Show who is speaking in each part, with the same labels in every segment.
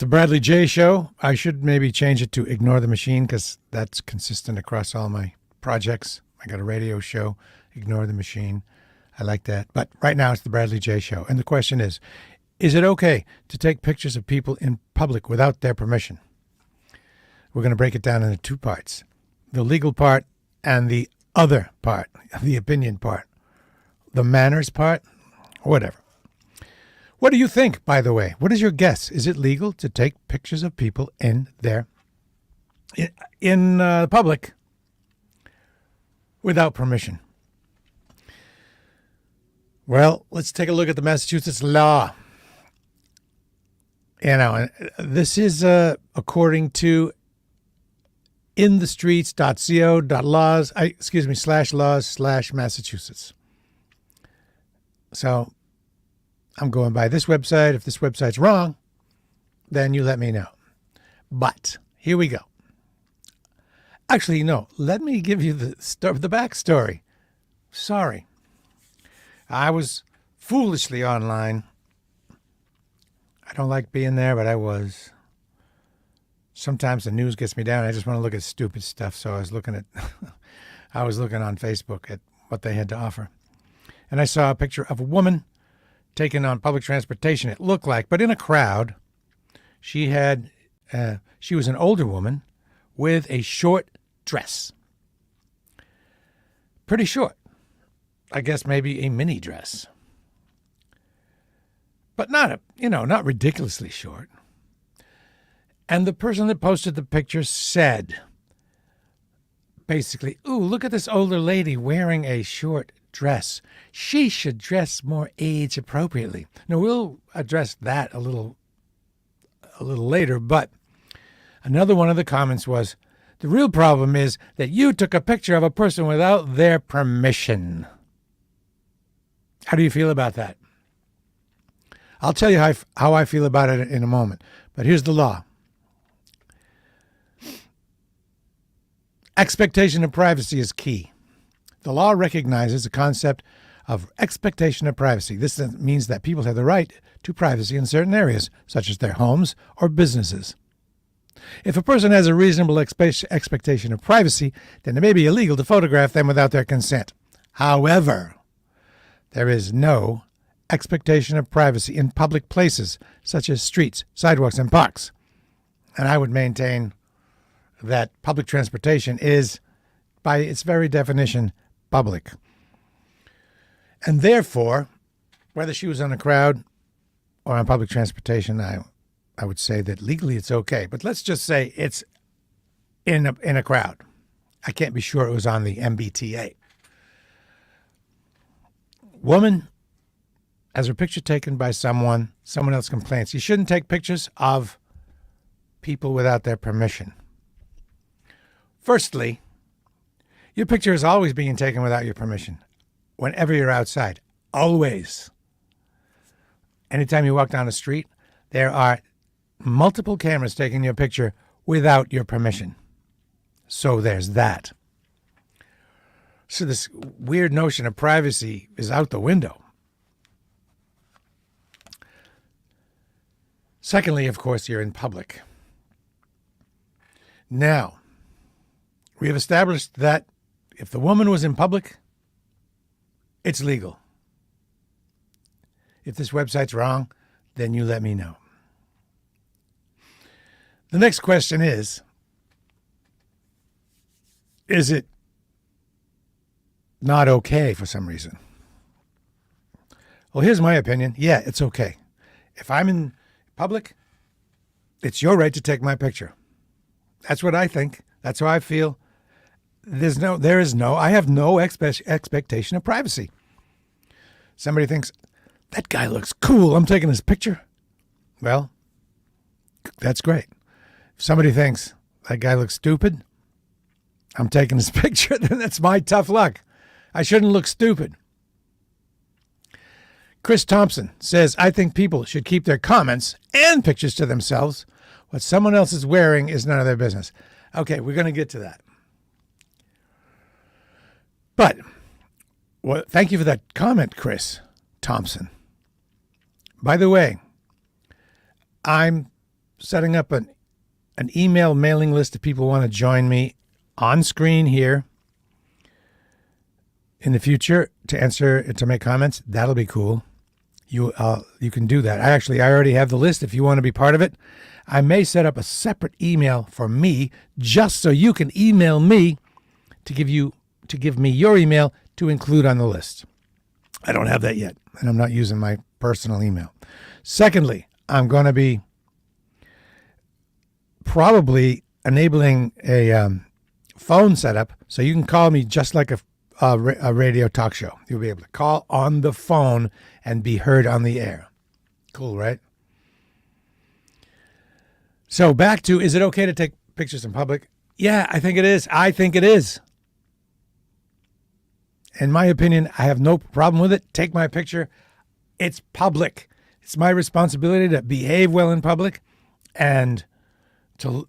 Speaker 1: The Bradley J. Show. I should maybe change it to Ignore the Machine because that's consistent across all my projects. I got a radio show, Ignore the Machine. I like that. But right now it's the Bradley J. Show. And the question is it okay to take pictures of people in public without their permission? We're going to break it down into two parts. The legal part and the other part, the opinion part, the manners part, whatever. What do you think, by the way? What is your guess? Is it legal to take pictures of people in public without permission? Well, let's take a look at the Massachusetts law. This is according to inthestreets.co.laws/Massachusetts. So I'm going by this website. If this website's wrong, then you let me know. But here we go. Actually, no, let me give you the backstory. Sorry. I was foolishly online. I don't like being there, but I was. Sometimes the news gets me down. I just want to look at stupid stuff. So I was looking on Facebook at what they had to offer. And I saw a picture of a woman taken on public transportation, it looked like, but in a crowd. She was an older woman with a short dress. Pretty short. I guess maybe a mini dress. But not ridiculously short. And the person that posted the picture said, basically, ooh, look at this older lady wearing a short dress. She should dress more age appropriately. Now, we'll address that a little later, but another one of the comments was, the real problem is that you took a picture of a person without their permission. How do you feel about that? I'll tell you how I feel about it in a moment, but here's the law. Expectation of privacy is key. The law recognizes the concept of expectation of privacy. This means that people have the right to privacy in certain areas, such as their homes or businesses. If a person has a reasonable expectation of privacy, then it may be illegal to photograph them without their consent. However, there is no expectation of privacy in public places, such as streets, sidewalks, and parks. And I would maintain that public transportation is, by its very definition, public. And therefore, whether she was on a crowd or on public transportation, I would say that legally it's okay. But let's just say it's in a crowd. I can't be sure it was on the MBTA. Woman has her picture taken by someone else complains. You shouldn't take pictures of people without their permission. Firstly, your picture is always being taken without your permission. Whenever you're outside. Always. Anytime you walk down the street, there are multiple cameras taking your picture without your permission. So there's that. So this weird notion of privacy is out the window. Secondly, of course, you're in public. Now, we have established that if the woman was in public, it's legal. If this website's wrong, then you let me know. The next question is it not okay for some reason? Well, here's my opinion. Yeah, it's okay. If I'm in public, it's your right to take my picture. That's what I think. That's how I feel. I have no expectation of privacy. Somebody thinks, that guy looks cool, I'm taking his picture. Well, that's great. If somebody thinks, that guy looks stupid, I'm taking his picture, then that's my tough luck. I shouldn't look stupid. Chris Thompson says, I think people should keep their comments and pictures to themselves. What someone else is wearing is none of their business. Okay, we're going to get to that. But, well, thank you for that comment, Chris Thompson. By the way, I'm setting up an email mailing list if people want to join me on screen here in the future to make comments. That'll be cool. You can do that. I already have the list if you want to be part of it. I may set up a separate email for me just so you can email me to give me your email to include on the list. I don't have that yet, and I'm not using my personal email. Secondly, I'm going to be probably enabling a phone setup so you can call me just like a radio talk show. You'll be able to call on the phone and be heard on the air. Cool, right? So back to, is it okay to take pictures in public? Yeah, I think it is. In my opinion, I have no problem with it. Take my picture. It's public. It's my responsibility to behave well in public and to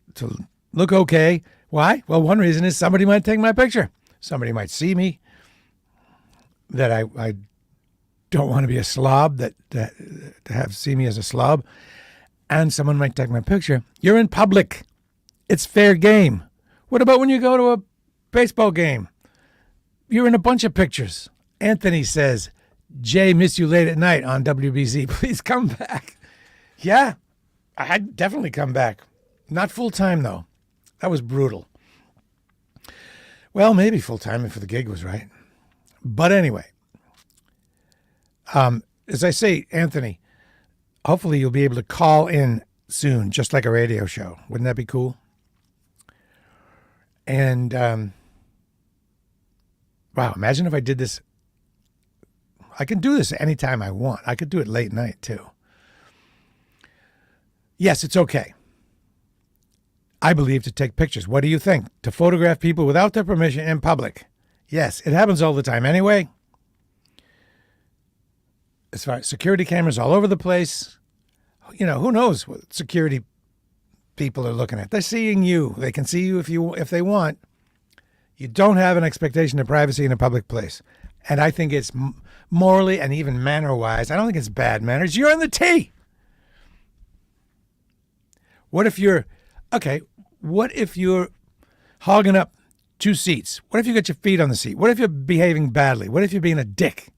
Speaker 1: look okay. Why? Well, one reason is somebody might take my picture. Somebody might see me, that I don't want to be a slob, to see me as a slob, and someone might take my picture. You're in public. It's fair game. What about when you go to a baseball game? You're in a bunch of pictures. Anthony says, Jay, miss you late at night on WBZ. Please come back. Yeah, I'd definitely come back. Not full-time, though. That was brutal. Well, maybe full-time if the gig was right. But anyway, as I say, Anthony, hopefully you'll be able to call in soon, just like a radio show. Wouldn't that be cool? And, wow, imagine if I did this. I can do this anytime I want. I could do it late night, too. Yes, it's okay, I believe, to take pictures. What do you think? To photograph people without their permission in public? Yes, it happens all the time anyway. As far as security cameras all over the place, who knows what security people are looking at? They're seeing you. They can see you if they want. You don't have an expectation of privacy in a public place. And I think it's morally and even manner-wise, I don't think it's bad manners. You're on the tee. What if you're hogging up 2 seats? What if you got your feet on the seat? What if you're behaving badly? What if you're being a dick?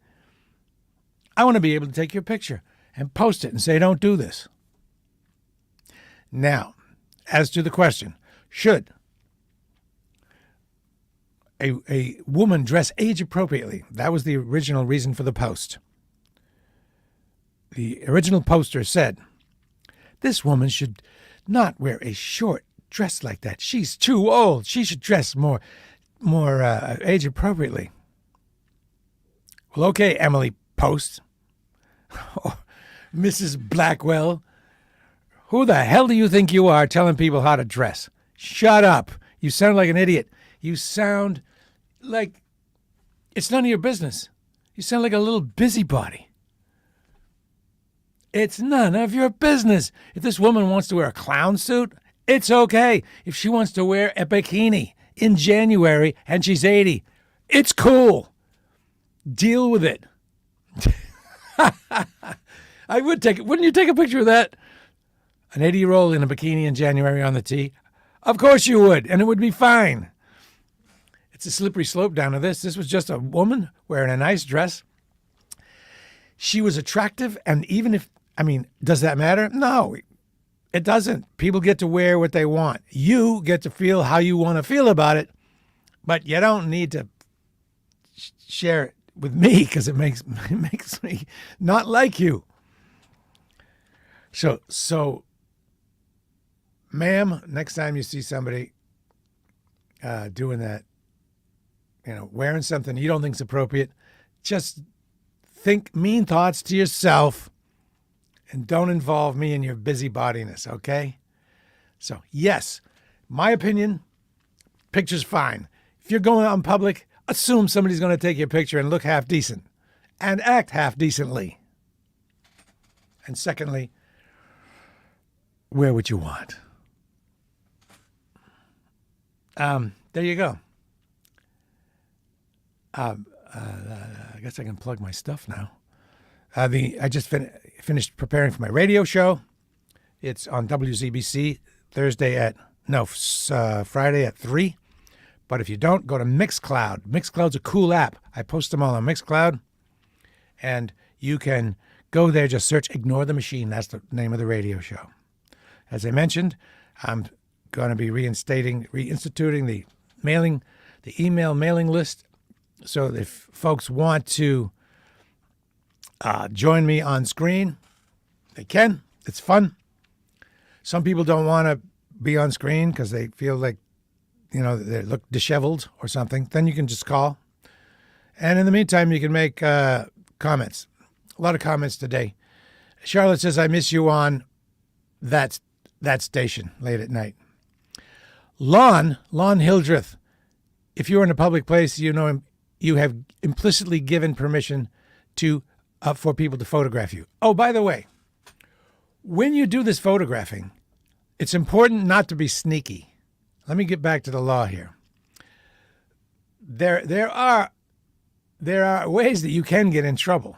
Speaker 1: I want to be able to take your picture and post it and say, don't do this. Now, as to the question, should a woman dress age appropriately? That was the original reason for the post. The original poster said, this woman should not wear a short dress like that. She's too old. She should dress more age appropriately. Well, okay, Emily Post. Mrs. Blackwell. Who the hell do you think you are telling people how to dress? Shut up. You sound like an idiot. You sound like it's none of your business. You sound like a little busybody. It's none of your business. If this woman wants to wear a clown suit, it's okay. If she wants to wear a bikini in January and she's 80, it's cool. Deal with it. I would take it. Wouldn't you take a picture of that? An 80-year-old in a bikini in January on the tee? Of course you would, and it would be fine. It's a slippery slope down to this. This was just a woman wearing a nice dress. She was attractive, and does that matter? No, it doesn't. People get to wear what they want. You get to feel how you want to feel about it, but you don't need to share it with me because it makes me not like you. So, ma'am, next time you see somebody doing that, wearing something you don't think's appropriate, just think mean thoughts to yourself and don't involve me in your busybodiness, okay? So, yes, my opinion, picture's fine. If you're going out in public, assume somebody's going to take your picture and look half decent and act half decently. And secondly, wear what you want. There you go. I guess I can plug my stuff now. I just finished preparing for my radio show. It's on WZBC Friday at 3. But if you don't, go to Mixcloud. Mixcloud's a cool app. I post them all on Mixcloud. And you can go there, just search Ignore the Machine. That's the name of the radio show. As I mentioned, I'm going to be reinstituting the email mailing list. So if folks want to join me on screen, they can. It's fun. Some people don't want to be on screen because they feel like, they look disheveled or something. Then you can just call. And in the meantime, you can make comments. A lot of comments today. Charlotte says, I miss you on that station late at night. Lon Hildreth, if you're in a public place, you have implicitly given permission for people to photograph you. Oh, by the way, when you do this photographing, it's important not to be sneaky. Let me get back to the law here. There are ways that you can get in trouble.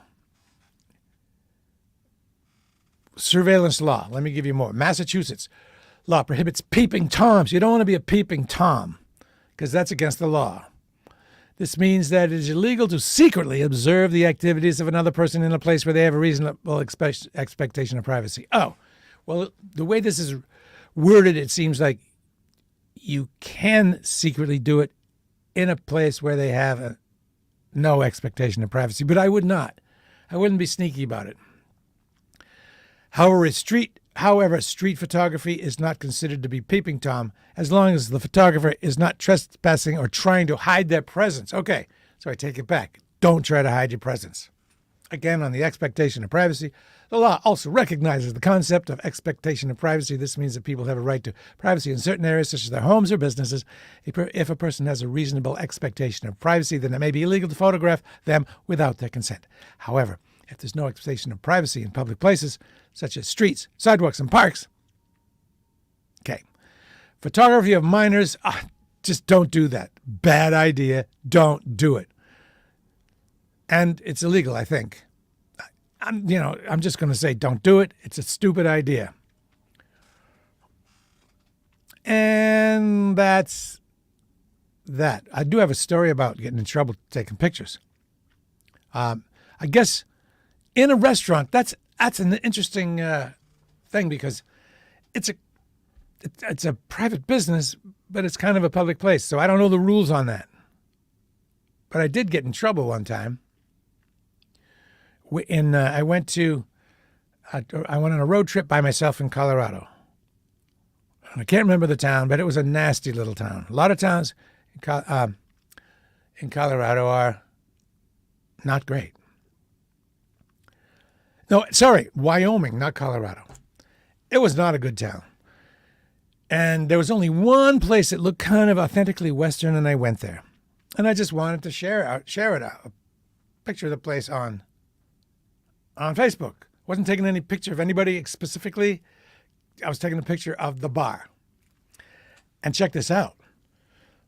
Speaker 1: Surveillance law. Let me give you more. Massachusetts law prohibits peeping toms. You don't want to be a peeping tom because that's against the law. This means that it is illegal to secretly observe the activities of another person in a place where they have a reasonable expectation of privacy. Oh, well, the way this is worded, it seems like you can secretly do it in a place where they have no expectation of privacy, but I would not. I wouldn't be sneaky about it. However, street photography is not considered to be peeping Tom as long as the photographer is not trespassing or trying to hide their presence. Okay, so I take it back. Don't try to hide your presence. Again, on the expectation of privacy, the law also recognizes the concept of expectation of privacy. This means that people have a right to privacy in certain areas, such as their homes or businesses. If a person has a reasonable expectation of privacy, then it may be illegal to photograph them without their consent. However, if there's no expectation of privacy in public places, such as streets, sidewalks, and parks, okay, photography of minors, just don't do that. Bad idea. Don't do it. And it's illegal, I think. I'm just going to say don't do it. It's a stupid idea. And that's that. I do have a story about getting in trouble taking pictures. I guess in a restaurant, that's an interesting thing because it's a private business, but it's kind of a public place. So I don't know the rules on that. But I did get in trouble one time. I went on a road trip by myself in Colorado. And I can't remember the town, but it was a nasty little town. A lot of towns in Colorado are not great. No, sorry, Wyoming, not Colorado. It was not a good town. And there was only one place that looked kind of authentically Western, and I went there. And I just wanted to share it, a picture of the place on Facebook. Wasn't taking any picture of anybody specifically. I was taking a picture of the bar. And check this out.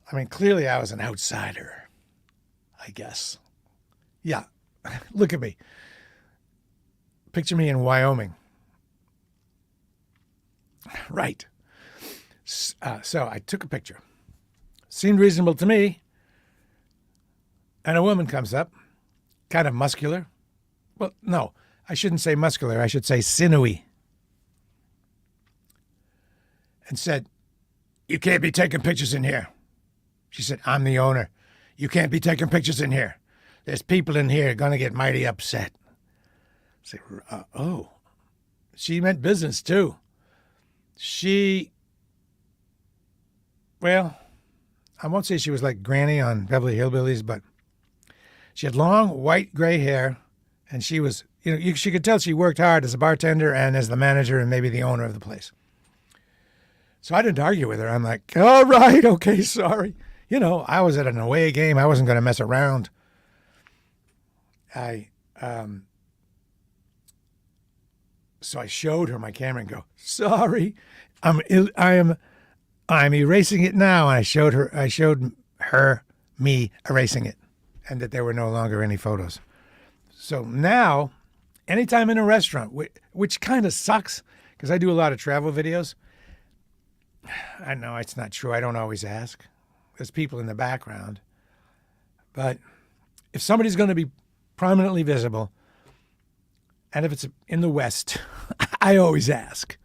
Speaker 1: I mean, clearly I was an outsider, I guess. Yeah, look at me. Picture me in Wyoming. Right. So I took a picture. Seemed reasonable to me. And a woman comes up, kind of muscular. Well, no, I shouldn't say muscular. I should say sinewy. And said, "You can't be taking pictures in here." She said, "I'm the owner. You can't be taking pictures in here. There's people in here going to get mighty upset." I said, "Oh." She meant business, too. Well, I won't say she was like Granny on Beverly Hillbillies, but she had long, white, gray hair. And she was, she could tell she worked hard as a bartender and as the manager and maybe the owner of the place. So I didn't argue with her. I'm like, all right, okay, sorry. I was at an away game. I wasn't going to mess around. So I showed her my camera and go, "Sorry, I'm erasing it now." And I showed her me erasing it, and that there were no longer any photos. So now, anytime in a restaurant, which kind of sucks, because I do a lot of travel videos. I know it's not true. I don't always ask. There's people in the background. But if somebody's going to be prominently visible, and if it's in the West, I always ask.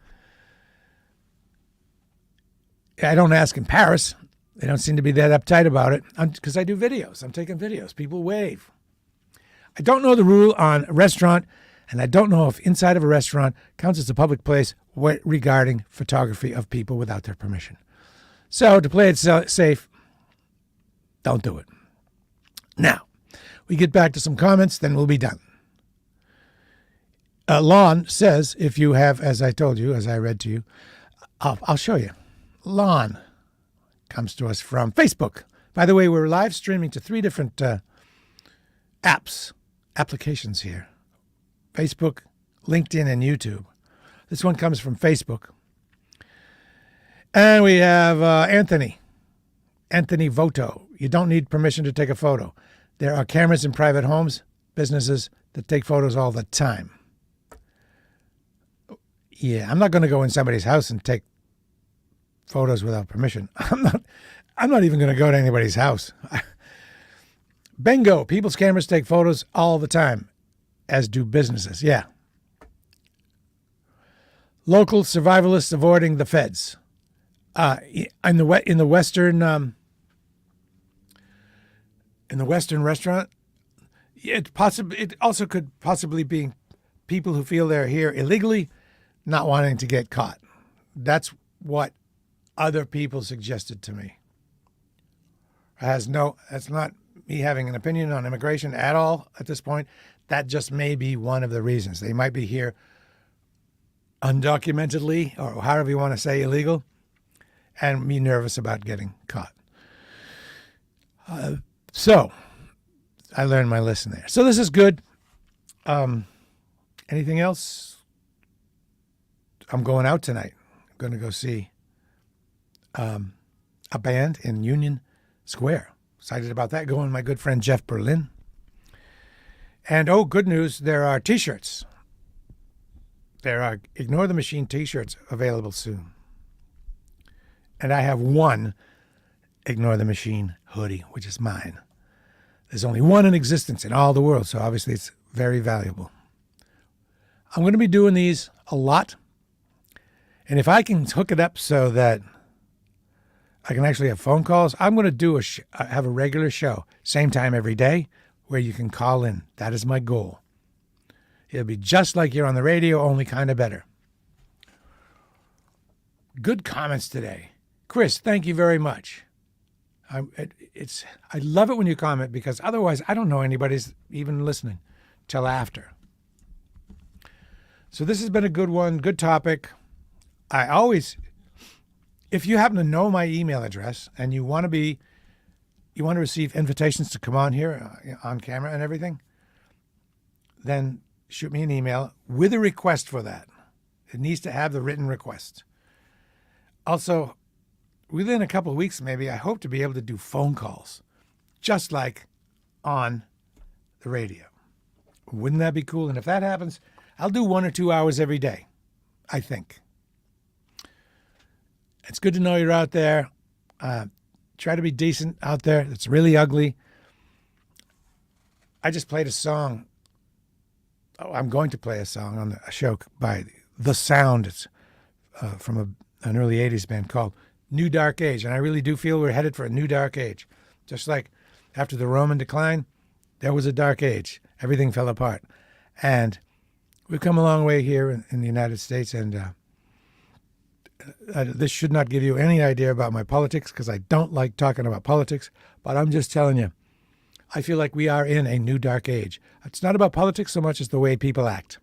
Speaker 1: I don't ask in Paris. They don't seem to be that uptight about it because I do videos. I'm taking videos. People wave. I don't know the rule on a restaurant, and I don't know if inside of a restaurant counts as a public place regarding photography of people without their permission. So to play it safe, don't do it. Now, we get back to some comments, then we'll be done. Lon says, if you have, as I told you, as I read to you, I'll show you. Lon comes to us from Facebook. By the way, we're live streaming to 3 different applications here. Facebook, LinkedIn, and YouTube. This one comes from Facebook. And we have Anthony Voto. You don't need permission to take a photo. There are cameras in private homes, businesses that take photos all the time. Yeah, I'm not going to go in somebody's house and take photos without permission. I'm not even going to go to anybody's house. Bingo. People's cameras take photos all the time, as do businesses. Yeah. Local survivalists avoiding the feds. In the Western restaurant, it also could possibly be people who feel they're here illegally, not wanting to get caught. That's what other people suggested to me. That's not me having an opinion on immigration at all at this point. That just may be one of the reasons. They might be here undocumentedly, or however you want to say, illegal, and be nervous about getting caught. So I learned my lesson there. So this is good. Anything else? I'm going out tonight. I'm going to go see a band in Union Square. Excited about that. Going with my good friend Jeff Berlin. And good news, there are T-shirts. There are Ignore the Machine T-shirts available soon. And I have one Ignore the Machine hoodie, which is mine. There's only one in existence in all the world, so obviously it's very valuable. I'm going to be doing these a lot. And if I can hook it up so that I can actually have phone calls, I'm going to have a regular show, same time every day, where you can call in. That is my goal. It'll be just like you're on the radio, only kind of better. Good comments today. Chris, thank you very much. I love it when you comment, because otherwise I don't know anybody's even listening till after. So this has been a good one, good topic. If you happen to know my email address and you want to receive invitations to come on here on camera and everything, then shoot me an email with a request for that. It needs to have the written request. Also, within a couple of weeks, maybe, I hope to be able to do phone calls, just like on the radio. Wouldn't that be cool? And if that happens, I'll do 1 or 2 hours every day, I think. It's good to know you're out there. Try to be decent out there. It's really ugly. I just played a song. I'm going to play a song on a show by The Sound. It's from an early 80s band called New Dark Age. And I really do feel we're headed for a new dark age. Just like after the Roman decline, there was a dark age. Everything fell apart. And we've come a long way here in the United States, and this should not give you any idea about my politics, because I don't like talking about politics, but I'm just telling you, I feel like we are in a new dark age. It's not about politics so much as the way people act.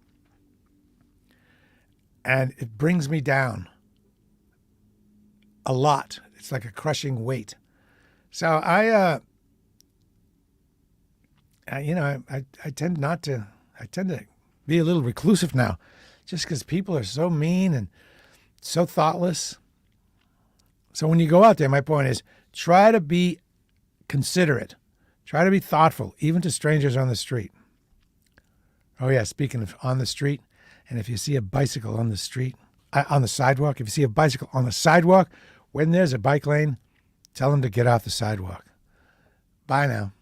Speaker 1: And it brings me down a lot. It's like a crushing weight. So I tend to be a little reclusive now, just because people are so mean and so thoughtless. So when you go out there, my point is, try to be considerate. Try to be thoughtful, even to strangers on the street. Oh yeah, speaking of on the street, and if you see a bicycle on the street, on the sidewalk, if you see a bicycle on the sidewalk, when there's a bike lane, tell them to get off the sidewalk. Bye now.